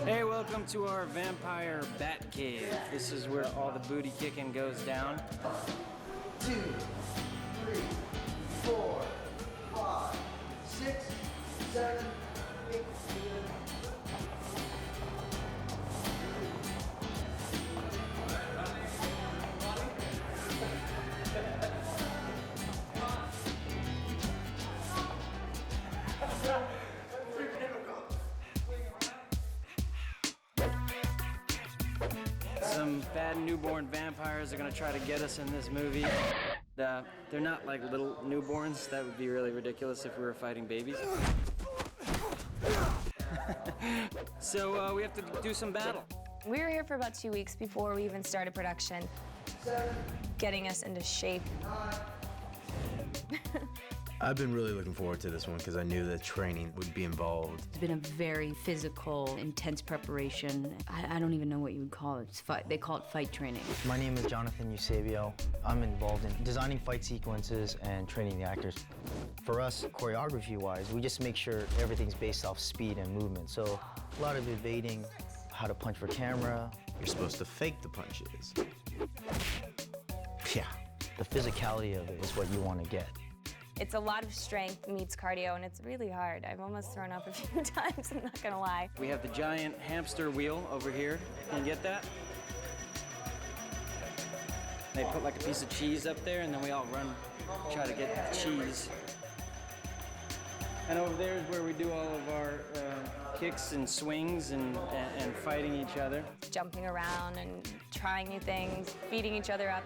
Hey, welcome to our vampire bat cave. This is where all the booty kicking goes down. 2, 3, 4, 5, 6, 7, 8. Some bad newborn vampires are gonna try to get us in this movie. They're not like little newborns. That would be really ridiculous if we were fighting babies. So we have to do some battle. We were here for about 2 weeks before we even started production, getting us into shape. I've been really looking forward to this one because I knew that training would be involved. It's been a very physical, intense preparation. I don't even know what you would call it. They call it fight training. My name is Jonathan Xavier. I'm involved in designing fight sequences and training the actors. For us, choreography-wise, we just make sure everything's based off speed and movement. So a lot of evading, how to punch for camera. You're supposed to fake the punches. Yeah, the physicality of it is what you want to get. It's a lot of strength meets cardio, and it's really hard. I've almost thrown up a few times, I'm not gonna lie. We have the giant hamster wheel over here. Can you get that? They put like a piece of cheese up there, and then we all run, try to get the cheese. And over there is where we do all of our kicks and swings and fighting each other. Jumping around and trying new things, beating each other up.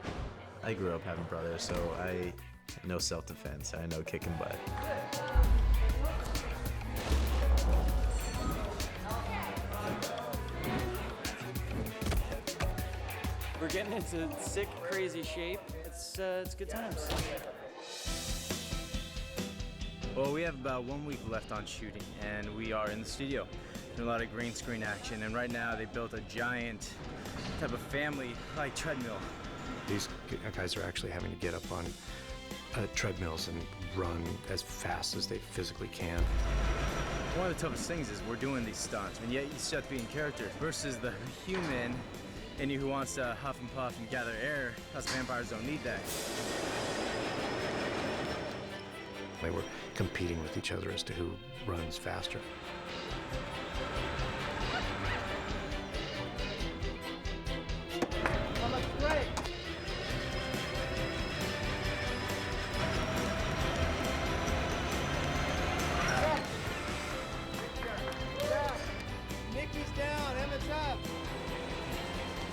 I grew up having brothers, so I know self-defense. I know kicking butt. We're getting into sick, crazy shape. It's good times. Well, we have about 1 week left on shooting, and we are in the studio. Doing a lot of green screen action, and right now they built a giant type of family-like treadmill. These guys are actually having to get up on treadmills and run as fast as they physically can. One of the toughest things is we're doing these stunts, and yet you still have to be in character versus the human in you who wants to huff and puff and gather air. Us vampires don't need that. They were competing with each other as to who runs faster.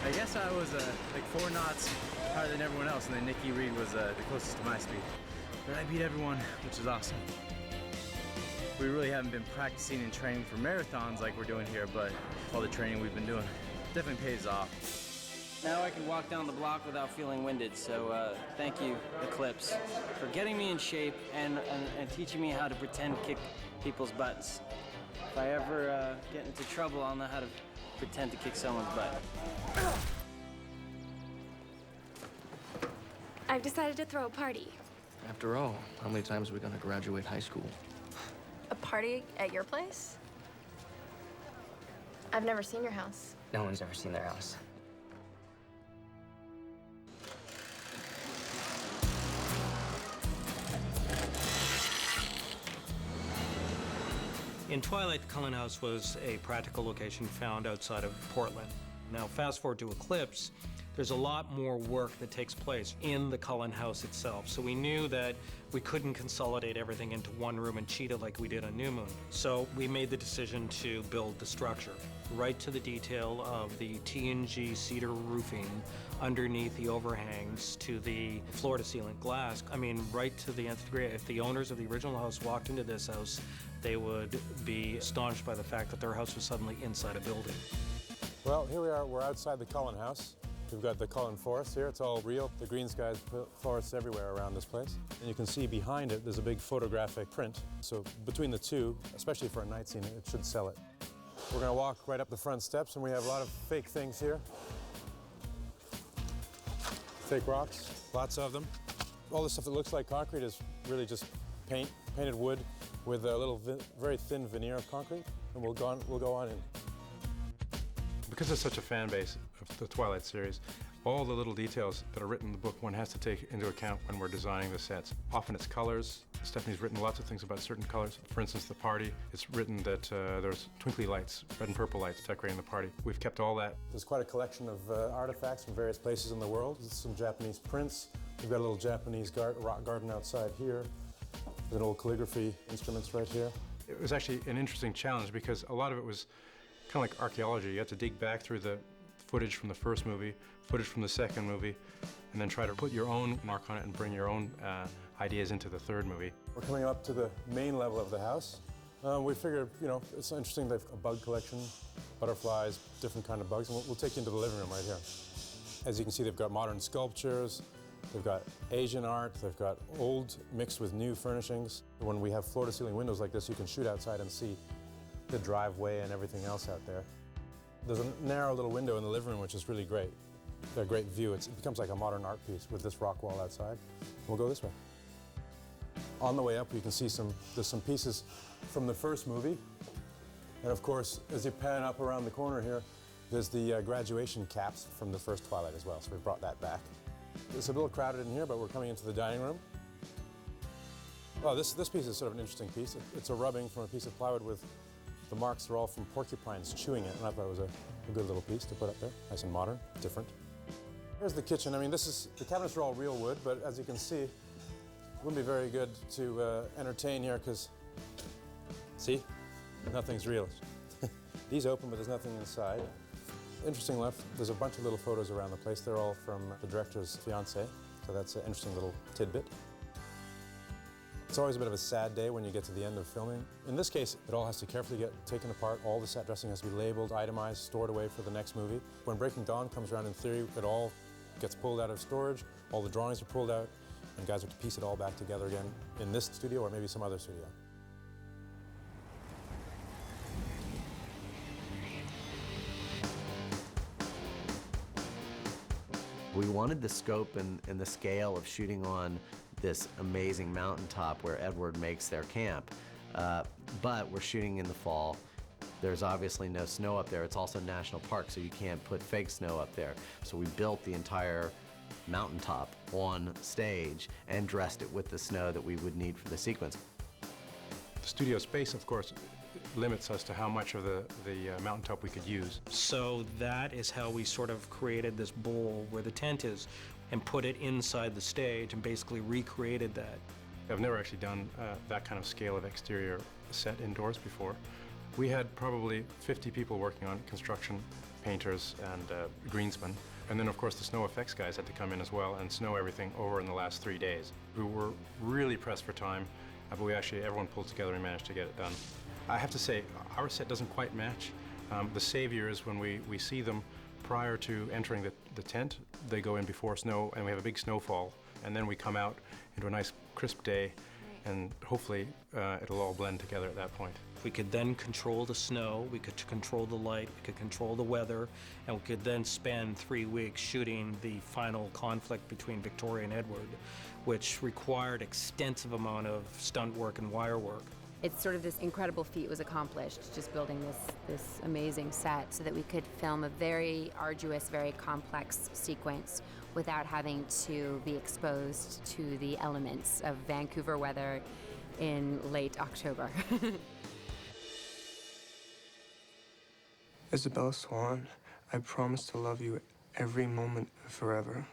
I guess I was like 4 knots higher than everyone else, and then Nikki Reed was the closest to my speed. But I beat everyone, which is awesome. We really haven't been practicing and training for marathons like we're doing here, but all the training we've been doing definitely pays off. Now I can walk down the block without feeling winded, so thank you, Eclipse, for getting me in shape and teaching me how to pretend kick people's butts. If I ever get into trouble, I'll know how to pretend to kick someone's butt. I've decided to throw a party. After all, how many times are we gonna graduate high school? A party at your place? I've never seen your house. No one's ever seen their house. In Twilight, the Cullen house was a practical location found outside of Portland. Now, fast forward to Eclipse, there's a lot more work that takes place in the Cullen house itself. So we knew that we couldn't consolidate everything into one room and cheat it like we did on New Moon. So we made the decision to build the structure, right to the detail of the TNG cedar roofing underneath the overhangs to the floor-to-ceiling glass. I mean, right to the nth degree. If the owners of the original house walked into this house, they would be astonished by the fact that their house was suddenly inside a building. Well, here we are. We're outside the Cullen house. We've got the Cullen forest here. It's all real. The green skies forests everywhere around this place. And you can see behind it, there's a big photographic print. So between the two, especially for a night scene, it should sell it. We're going to walk right up the front steps, and we have a lot of fake things here. Fake rocks, lots of them. All the stuff that looks like concrete is really just painted wood with a little very thin veneer of concrete, and we'll go on in. Because it's such a fan base of the Twilight series, all the little details that are written in the book one has to take into account when we're designing the sets. Often it's colors. Stephanie's written lots of things about certain colors. For instance, the party, it's written that there's twinkly lights, red and purple lights decorating the party. We've kept all that. There's quite a collection of artifacts from various places in the world. There's some Japanese prints. We've got a little Japanese rock garden outside here. There's an old calligraphy instruments right here. It was actually an interesting challenge because a lot of it was kind of like archaeology. You had to dig back through the footage from the first movie, footage from the second movie, and then try to put your own mark on it and bring your own ideas into the third movie. We're coming up to the main level of the house. We figured, you know, it's interesting. They've a bug collection, butterflies, different kind of bugs, and we'll take you into the living room right here. As you can see, they've got modern sculptures, they've got Asian art, they've got old mixed with new furnishings. When we have floor-to-ceiling windows like this, you can shoot outside and see the driveway and everything else out there. There's a narrow little window in the living room, which is really great. A great view. It becomes like a modern art piece with this rock wall outside. We'll go this way. On the way up, you can see there's some pieces from the first movie. And of course, as you pan up around the corner here, there's the graduation caps from the first Twilight as well, so we brought that back. It's a little crowded in here, but we're coming into the dining room. Well, this piece is sort of an interesting piece. It's a rubbing from a piece of plywood with the marks are all from porcupines chewing it, and I thought it was a good little piece to put up there. Nice and modern, different. Here's the kitchen. I mean, the cabinets are all real wood, but as you can see, it wouldn't be very good to entertain here because, see, nothing's real. These open, but there's nothing inside. Interesting enough, there's a bunch of little photos around the place. They're all from the director's fiancée, so that's an interesting little tidbit. It's always a bit of a sad day when you get to the end of filming. In this case, it all has to carefully get taken apart. All the set dressing has to be labeled, itemized, stored away for the next movie. When Breaking Dawn comes around, in theory, it all gets pulled out of storage. All the drawings are pulled out, and guys have to piece it all back together again in this studio or maybe some other studio. We wanted the scope and the scale of shooting on this amazing mountaintop where Edward makes their camp. But we're shooting in the fall. There's obviously no snow up there. It's also national park, so you can't put fake snow up there. So we built the entire mountaintop on stage and dressed it with the snow that we would need for the sequence. The studio space, of course, limits us to how much of the mountaintop we could use. So that is how we sort of created this bowl where the tent is and put it inside the stage and basically recreated that. I've never actually done that kind of scale of exterior set indoors before. We had probably 50 people working on it, construction, painters, and greensmen. And then, of course, the snow effects guys had to come in as well and snow everything over in the last 3 days. We were really pressed for time, but everyone pulled together and managed to get it done. I have to say, our set doesn't quite match. The saviors, when we see them prior to entering the tent, they go in before snow, and we have a big snowfall. And then we come out into a nice crisp day, and hopefully it'll all blend together at that point. We could then control the snow, we could control the light, we could control the weather, and we could then spend 3 weeks shooting the final conflict between Victoria and Edward, which required extensive amount of stunt work and wire work. It's sort of this incredible feat was accomplished, just building this amazing set so that we could film a very arduous, very complex sequence without having to be exposed to the elements of Vancouver weather in late October. Isabella Swan, I promise to love you every moment forever.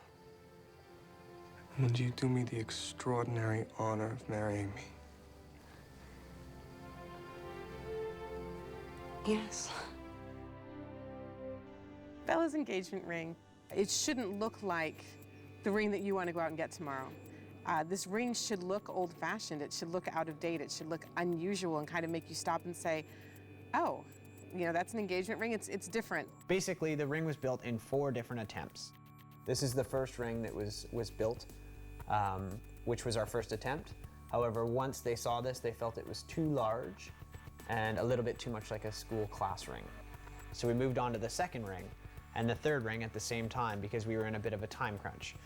Would you do me the extraordinary honor of marrying me? Yes. Bella's engagement ring, it shouldn't look like the ring that you want to go out and get tomorrow. This ring should look old-fashioned. It should look out of date. It should look unusual and kind of make you stop and say, oh, you know, that's an engagement ring. It's different. Basically, the ring was built in 4 different attempts. This is the first ring that was built, which was our first attempt. However, once they saw this, they felt it was too large and a little bit too much like a school class ring. So we moved on to the second ring and the third ring at the same time because we were in a bit of a time crunch.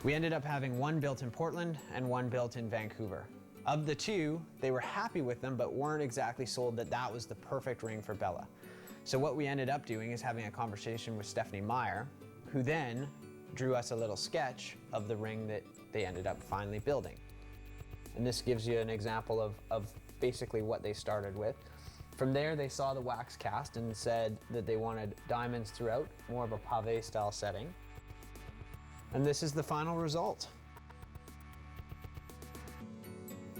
We ended up having one built in Portland and one built in Vancouver. Of the 2, they were happy with them but weren't exactly sold that that was the perfect ring for Bella. So what we ended up doing is having a conversation with Stephanie Meyer, who then drew us a little sketch of the ring that they ended up finally building. And this gives you an example of basically what they started with. From there, they saw the wax cast and said that they wanted diamonds throughout, more of a pave style setting. And this is the final result.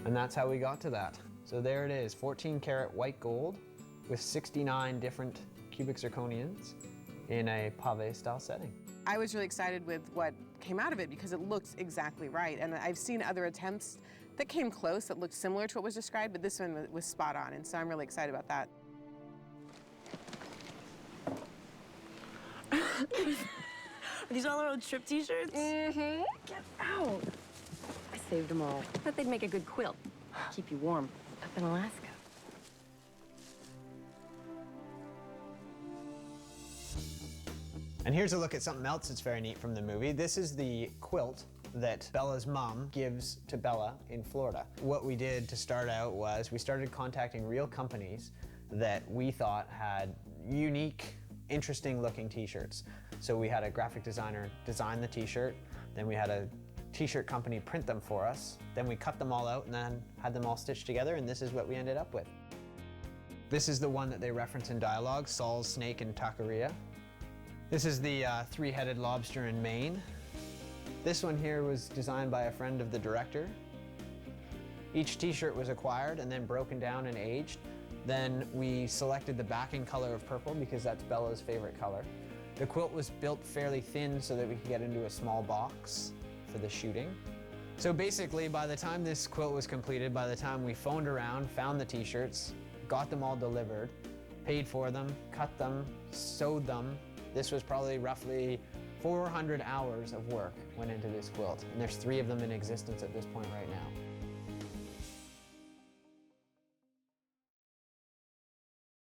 And that's how we got to that. So there it is, 14 karat white gold with 69 different cubic zirconians in a pave style setting. I was really excited with what came out of it because it looks exactly right. And I've seen other attempts that came close, that looked similar to what was described, but this one was spot on, and so I'm really excited about that. Are these all our old trip t-shirts? Mm-hmm. Get out. I saved them all. I thought they'd make a good quilt. Keep you warm up in Alaska. And here's a look at something else that's very neat from the movie. This is the quilt that Bella's mom gives to Bella in Florida. What we did to start out was we started contacting real companies that we thought had unique, interesting looking t-shirts. So we had a graphic designer design the t-shirt, then we had a t-shirt company print them for us, then we cut them all out and then had them all stitched together, and this is what we ended up with. This is the one that they reference in dialogue, Saul's Snake in Taqueria. This is the three-headed lobster in Maine. This one here was designed by a friend of the director. Each t-shirt was acquired and then broken down and aged. Then we selected the backing color of purple because that's Bella's favorite color. The quilt was built fairly thin so that we could get into a small box for the shooting. So basically, by the time this quilt was completed, by the time we phoned around, found the t-shirts, got them all delivered, paid for them, cut them, sewed them, this was probably roughly 400 hours of work went into this quilt, and there's 3 of them in existence at this point right now.